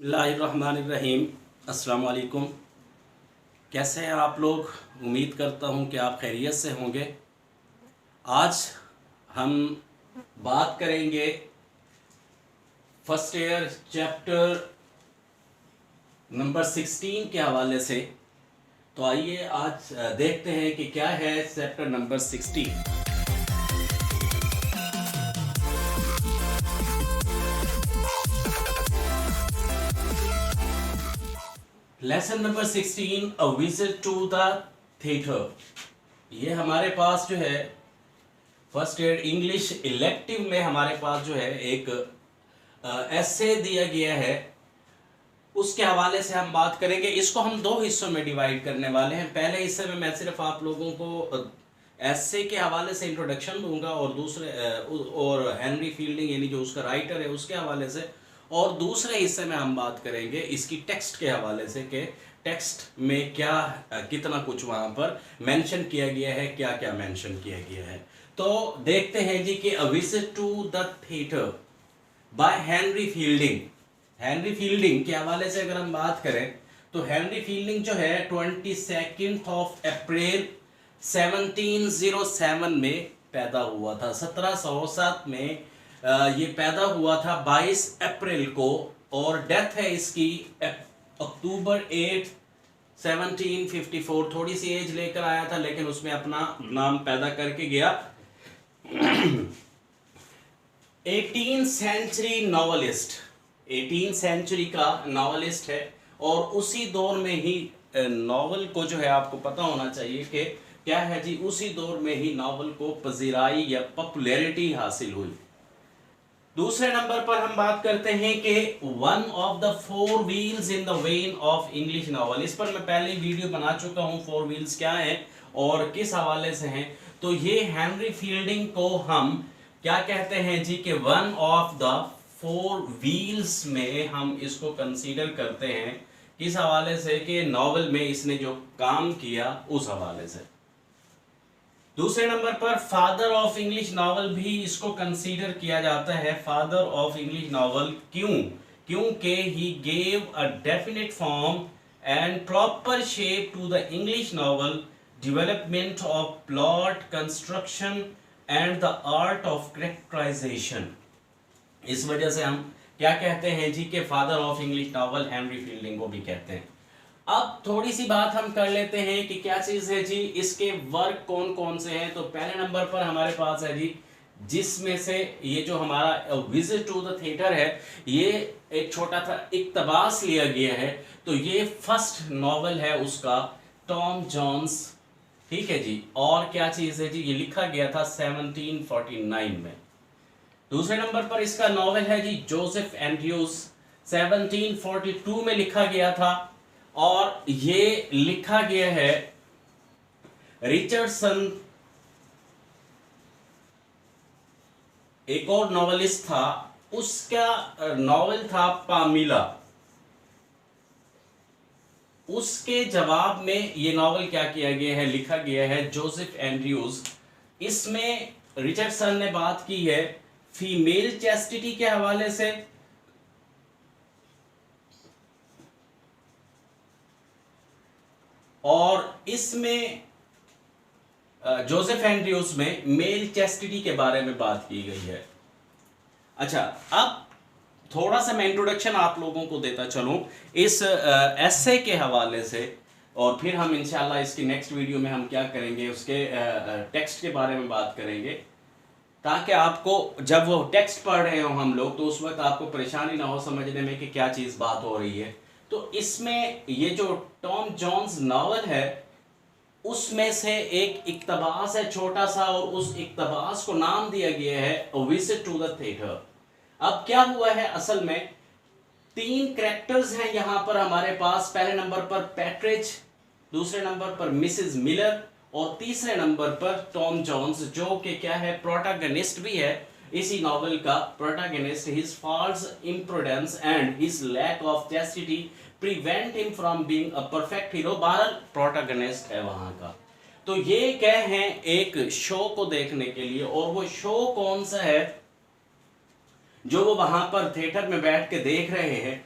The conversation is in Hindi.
बिस्मिल्लाहिर्रहमानिर्रहीम। अस्सलाम वालेकुम। कैसे हैं आप लोग? उम्मीद करता हूं कि आप खैरियत से होंगे। आज हम बात करेंगे फर्स्ट ईयर चैप्टर नंबर 16 के हवाले से। तो आइए आज देखते हैं कि क्या है chapter number 16। Lesson number 16 a visit to the theatre. ये हमारे पास जो है फर्स्ट ईयर इंग्लिश इलेक्टिव में हमारे पास जो है एक एसे दिया गया है, उसके हवाले से हम बात करेंगे। इसको हम दो हिस्सों में डिवाइड करने वाले हैं। पहले हिस्से में मैं सिर्फ आप लोगों को एसे के हवाले से इंट्रोडक्शन दूंगा और दूसरे और हेनरी फील्डिंग यानी जो उसका राइटर है उसके हवाले से, और दूसरे हिस्से में हम बात करेंगे इसकी टेक्स्ट के हवाले से कि टेक्स्ट में क्या कितना कुछ वहाँ पर मेंशन किया गया है, क्या क्या मेंशन किया गया है। तो देखते हैं जी कि a visit to the theatre by Henry Fielding. Henry Fielding के हवाले से अगर हम बात करें तो हेनरी फील्डिंग जो है 22 अप्रैल 1707 में पैदा हुआ था। 1707 में ये पैदा हुआ था 22 अप्रैल को, और डेथ है इसकी अक्टूबर 8 1754। थोड़ी सी एज लेकर आया था लेकिन उसमें अपना नाम पैदा करके गया। 18th century novelist, 18th century का नॉवलिस्ट है, और उसी दौर में ही नॉवल को जो है आपको पता होना चाहिए कि क्या है जी, उसी दौर में ही नॉवल को पजीराई या पॉपुलैरिटी हासिल हुई। दूसरे नंबर पर हम बात करते हैं कि one of the four wheels in the when of English novel. इस पर मैं पहले वीडियो बना चुका हूं, फोर व्हील्स क्या हैं और किस हवाले से हैं। तो ये हेनरी फील्डिंग को हम क्या कहते हैं जी कि one of the four wheels में हम इसको कंसीडर करते हैं। किस हवाले से कि नॉवल में इसने जो काम किया उस हवाले से। दूसरे नंबर पर फादर ऑफ इंग्लिश नॉवल भी इसको कंसीडर किया जाता है। फादर ऑफ इंग्लिश नॉवल क्यों? क्योंकि he gave a definite form and proper shape to the English novel, development of plot, construction and the art of characterisation. इस वजह से हम क्या कहते हैं जी कि father of English novel Henry Fielding को भी कहते हैं। अब थोड़ी सी बात हम कर लेते हैं कि क्या चीज है जी, इसके वर्क कौन कौन से हैं। तो पहले नंबर पर हमारे पास है जी, जिसमें से ये जो हमारा विजिट टू द थिएटर है, ये एक छोटा सा इक्तबास लिया गया है। तो ये फर्स्ट नॉवल है उसका, टॉम जोन्स, ठीक है जी। और क्या चीज है जी, ये लिखा गया था 1749 में। दूसरे नंबर पर इसका नॉवल है जी जोसेफ एंड्रयूज, 1742 में लिखा गया था, और ये लिखा गया है रिचर्डसन, एक और नॉवलिस्ट था, उसका नॉवल था पामिला। उसके जवाब में ये नॉवल क्या किया गया है, लिखा गया है जोसेफ एंड्रयूज। इसमें रिचर्डसन ने बात की है फीमेल चैस्टिटी के हवाले से, और इसमें जोसेफ एंड्रयूज में मेल चैस्टिटी के बारे में बात की गई है। अच्छा, अब थोड़ा सा मैं इंट्रोडक्शन आप लोगों को देता चलूं इस एसे के हवाले से, और फिर हम इंशाल्लाह इसकी नेक्स्ट वीडियो में हम क्या करेंगे, उसके टेक्स्ट के बारे में बात करेंगे, ताकि आपको जब वो टेक्स्ट पढ़ रहे हो हम लोग तो उस वक्त आपको परेशानी ना हो समझने में कि क्या चीज़ बात हो रही है। तो इसमें ये जो टॉम जोन्स नॉवल है उसमें से एक इक्तबास है छोटा सा, और उस इक्तबास को नाम दिया गया है a visit to the theatre. अब क्या हुआ है, असल में तीन कैरेक्टर्स हैं यहाँ पर हमारे पास। पहले नंबर पर पैट्रिज, दूसरे नंबर पर मिसेस मिलर, और तीसरे नंबर पर टॉम जोन्स, जो कि क्या है, प्रोटैगनिस्ट भी है इसी नॉवल का। Protagonist, his false imprudence and his lack of chastity prevent him from being a perfect hero. बहरहाल प्रोटैगनिस्ट है वहां का। तो ये क्या है, एक शो को देखने के लिए, और वो शो कौन सा है जो वो वहां पर थिएटर में बैठ के देख रहे हैं,